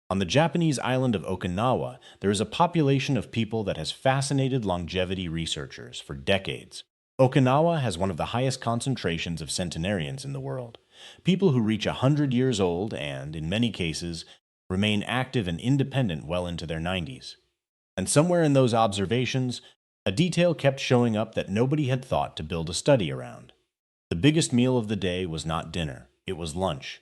On the Japanese island of Okinawa, there is a population of people that has fascinated longevity researchers for decades. Okinawa has one of the highest concentrations of centenarians in the world, people who reach 100 years old and, in many cases, remain active and independent well into their 90s. And somewhere in those observations, a detail kept showing up that nobody had thought to build a study around. The biggest meal of the day was not dinner, it was lunch.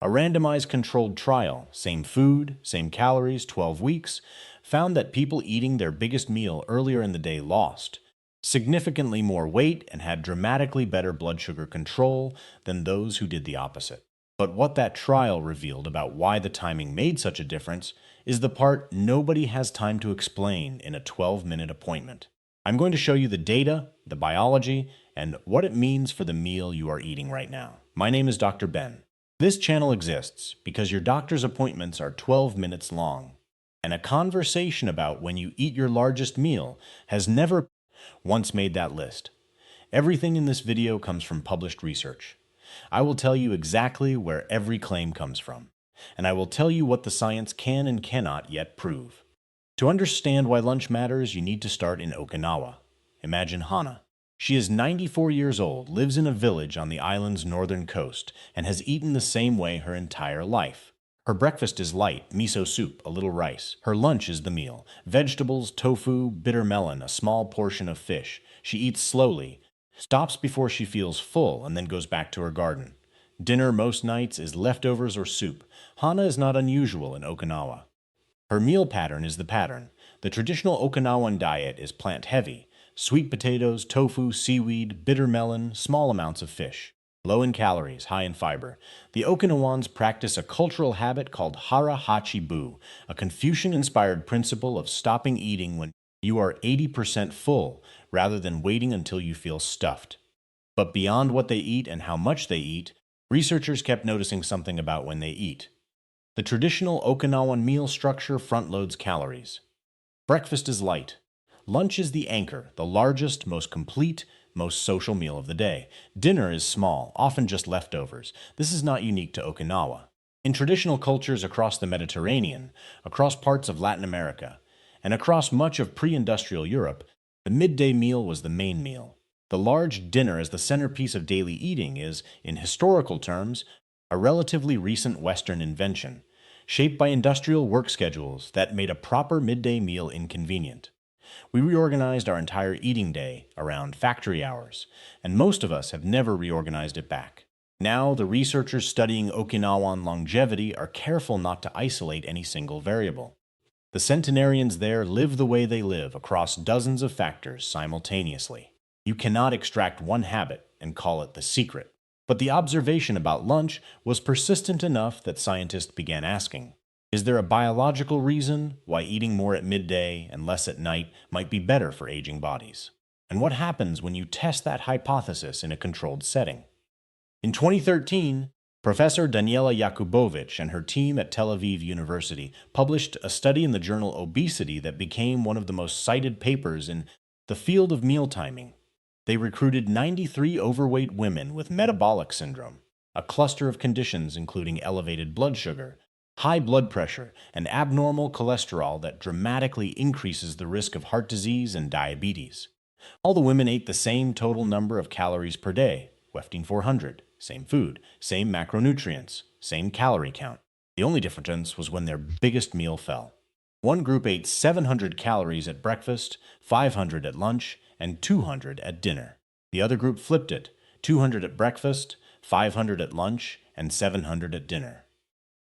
A randomized controlled trial, same food, same calories, 12 weeks, found that people eating their biggest meal earlier in the day lost significantly more weight and had dramatically better blood sugar control than those who did the opposite. But what that trial revealed about why the timing made such a difference is the part nobody has time to explain in a 12-minute appointment. I'm going to show you the data, the biology, and what it means for the meal you are eating right now. My name is Dr. Ben. This channel exists because your doctor's appointments are 12 minutes long, and a conversation about when you eat your largest meal has never once made that list. Everything in this video comes from published research. I will tell you exactly where every claim comes from, and I will tell you what the science can and cannot yet prove. To understand why lunch matters, you need to start in Okinawa. Imagine Hana. She is 94 years old, lives in a village on the island's northern coast, and has eaten the same way her entire life. Her breakfast is light, miso soup, a little rice. Her lunch is the meal. Vegetables, tofu, bitter melon, a small portion of fish. She eats slowly, stops before she feels full, and then goes back to her garden. Dinner most nights is leftovers or soup. Hana is not unusual in Okinawa. Her meal pattern is the pattern. The traditional Okinawan diet is plant-heavy. Sweet potatoes, tofu, seaweed, bitter melon, small amounts of fish. Low in calories, high in fiber. The Okinawans practice a cultural habit called Hara Hachi, a Confucian-inspired principle of stopping eating when you are 80% full, rather than waiting until you feel stuffed. But beyond what they eat and how much they eat, researchers kept noticing something about when they eat. The traditional Okinawan meal structure front-loads calories. Breakfast is light. Lunch is the anchor, the largest, most complete, most social meal of the day. Dinner is small, often just leftovers. This is not unique to Okinawa. In traditional cultures across the Mediterranean, across parts of Latin America, and across much of pre-industrial Europe, the midday meal was the main meal. The large dinner as the centerpiece of daily eating is, in historical terms, a relatively recent Western invention, shaped by industrial work schedules that made a proper midday meal inconvenient. We reorganized our entire eating day around factory hours, and most of us have never reorganized it back. Now, the researchers studying Okinawan longevity are careful not to isolate any single variable. The centenarians there live the way they live across dozens of factors simultaneously. You cannot extract one habit and call it the secret. But the observation about lunch was persistent enough that scientists began asking, is there a biological reason why eating more at midday and less at night might be better for aging bodies? And what happens when you test that hypothesis in a controlled setting? In 2013, Professor Daniela Jakubowicz and her team at Tel Aviv University published a study in the journal Obesity that became one of the most cited papers in the field of meal timing. They recruited 93 overweight women with metabolic syndrome, a cluster of conditions including elevated blood sugar, high blood pressure, and abnormal cholesterol that dramatically increases the risk of heart disease and diabetes. All the women ate the same total number of calories per day, wefting 400, same food, same macronutrients, same calorie count. The only difference was when their biggest meal fell. One group ate 700 calories at breakfast, 500 at lunch, and 200 at dinner. The other group flipped it, 200 at breakfast, 500 at lunch, and 700 at dinner.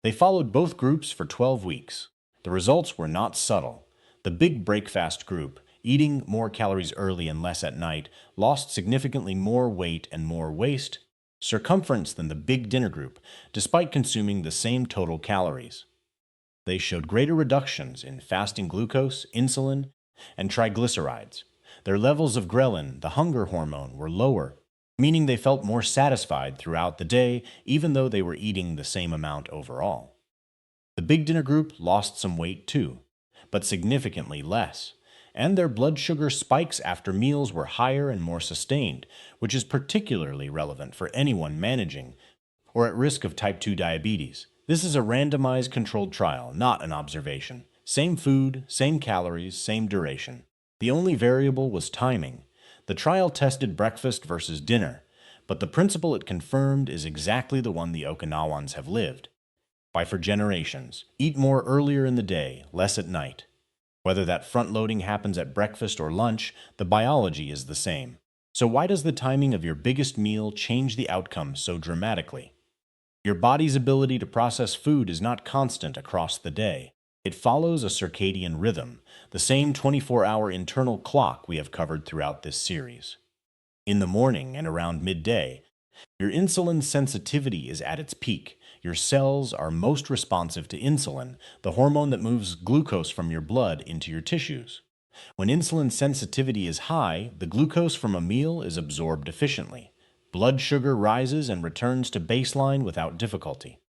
They followed both groups for 12 weeks. The results were not subtle. The big breakfast group, eating more calories early and less at night, lost significantly more weight and more waist circumference than the big dinner group, despite consuming the same total calories. They showed greater reductions in fasting glucose, insulin, and triglycerides. Their levels of ghrelin, the hunger hormone, were lower, meaning they felt more satisfied throughout the day, even though they were eating the same amount overall. The big dinner group lost some weight too, but significantly less, and their blood sugar spikes after meals were higher and more sustained, which is particularly relevant for anyone managing or at risk of type 2 diabetes. This is a randomized controlled trial, not an observation. Same food, same calories, same duration. The only variable was timing. The trial tested breakfast versus dinner, but the principle it confirmed is exactly the one the Okinawans have lived by for generations. Eat more earlier in the day, less at night. Whether that front-loading happens at breakfast or lunch, the biology is the same. So why does the timing of your biggest meal change the outcome so dramatically? Your body's ability to process food is not constant across the day. It follows a circadian rhythm, the same 24-hour internal clock we have covered throughout this series. In the morning and around midday, your insulin sensitivity is at its peak. Your cells are most responsive to insulin, the hormone that moves glucose from your blood into your tissues. When insulin sensitivity is high, the glucose from a meal is absorbed efficiently. Blood sugar rises and returns to baseline without difficulty.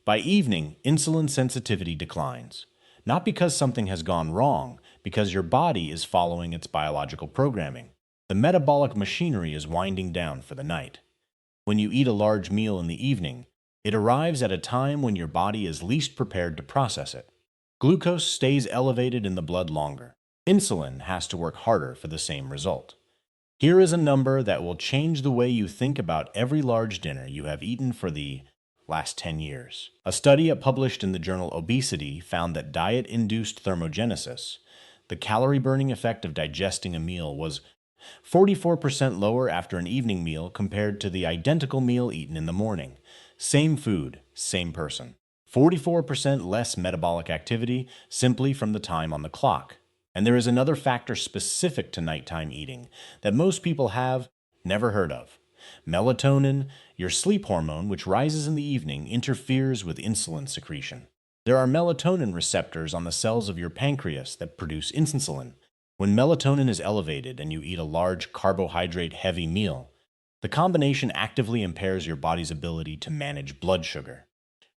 By evening, insulin sensitivity declines. Not because something has gone wrong, because your body is following its biological programming. The metabolic machinery is winding down for the night. When you eat a large meal in the evening, it arrives at a time when your body is least prepared to process it. Glucose stays elevated in the blood longer. Insulin has to work harder for the same result. Here is a number that will change the way you think about every large dinner you have eaten for the last 10 years. A study published in the journal Obesity found that diet-induced thermogenesis, the calorie-burning effect of digesting a meal, was 44% lower after an evening meal compared to the identical meal eaten in the morning. Same food, same person. 44% less metabolic activity simply from the time on the clock. And there is another factor specific to nighttime eating that most people have never heard of. Melatonin, your sleep hormone, which rises in the evening, interferes with insulin secretion. There are melatonin receptors on the cells of your pancreas that produce insulin. When melatonin is elevated and you eat a large carbohydrate-heavy meal, the combination actively impairs your body's ability to manage blood sugar.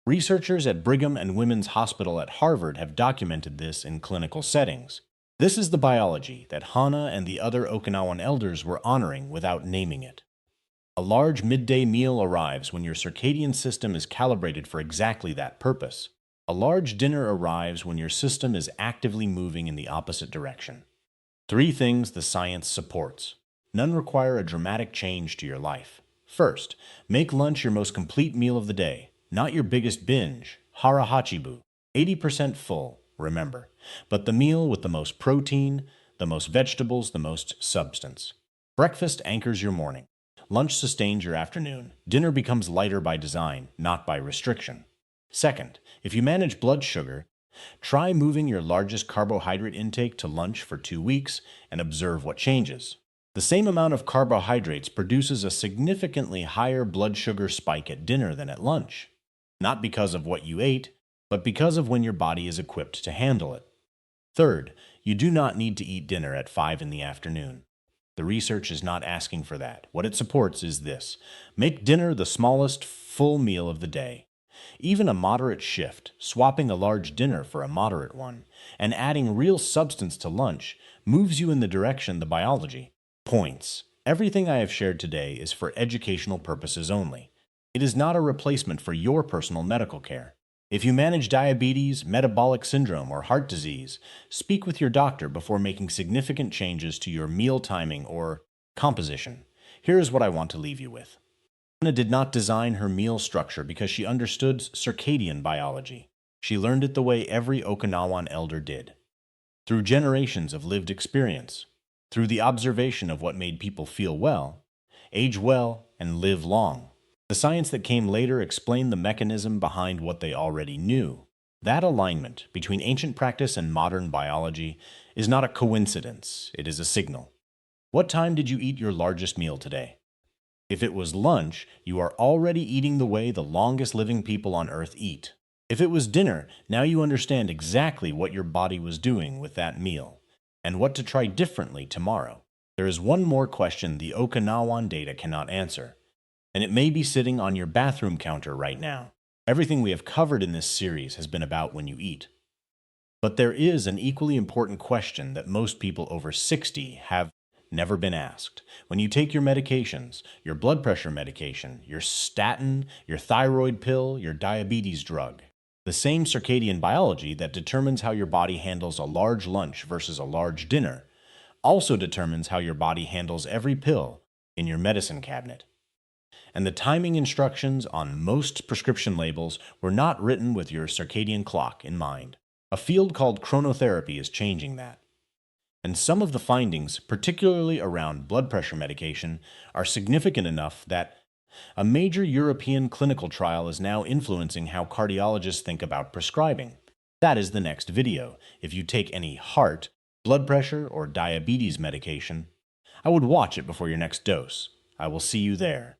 Researchers at Brigham and Women's Hospital at Harvard have documented this in clinical settings. This is the biology that Hana and the other Okinawan elders were honoring without naming it. A large midday meal arrives when your circadian system is calibrated for exactly that purpose. A large dinner arrives when your system is actively moving in the opposite direction. 3 things the science supports. None require a dramatic change to your life. First, make lunch your most complete meal of the day, not your biggest binge. Hara Hachi, 80% full, remember, but the meal with the most protein, the most vegetables, the most substance. Breakfast anchors your morning. Lunch sustains your afternoon. Dinner becomes lighter by design, not by restriction. Second, if you manage blood sugar, try moving your largest carbohydrate intake to lunch for 2 weeks and observe what changes. The same amount of carbohydrates produces a significantly higher blood sugar spike at dinner than at lunch. Not because of what you ate, but because of when your body is equipped to handle it. Third, you do not need to eat dinner at 5 in the afternoon. The research is not asking for that. What it supports is this: make dinner the smallest full meal of the day. Even a moderate shift, swapping a large dinner for a moderate one, and adding real substance to lunch, moves you in the direction the biology points. Everything I have shared today is for educational purposes only. It is not a replacement for your personal medical care. If you manage diabetes, metabolic syndrome, or heart disease, speak with your doctor before making significant changes to your meal timing or composition. Here is what I want to leave you with. Hana did not design her meal structure because she understood circadian biology. She learned it the way every Okinawan elder did. Through generations of lived experience. Through the observation of what made people feel well, age well, and live long. The science that came later explained the mechanism behind what they already knew. That alignment between ancient practice and modern biology is not a coincidence, it is a signal. What time did you eat your largest meal today? If it was lunch, you are already eating the way the longest living people on Earth eat. If it was dinner, now you understand exactly what your body was doing with that meal, and what to try differently tomorrow. There is one more question the Okinawan data cannot answer, and it may be sitting on your bathroom counter right now. Everything we have covered in this series has been about when you eat. But there is an equally important question that most people over 60 have never been asked. When you take your medications, your blood pressure medication, your statin, your thyroid pill, your diabetes drug, The same circadian biology that determines how your body handles a large lunch versus a large dinner also determines how your body handles every pill in your medicine cabinet. And the timing instructions on most prescription labels were not written with your circadian clock in mind. A field called chronotherapy is changing that. And some of the findings, particularly around blood pressure medication, are significant enough that a major European clinical trial is now influencing how cardiologists think about prescribing. That is the next video. If you take any heart, blood pressure, or diabetes medication, I would watch it before your next dose. I will see you there.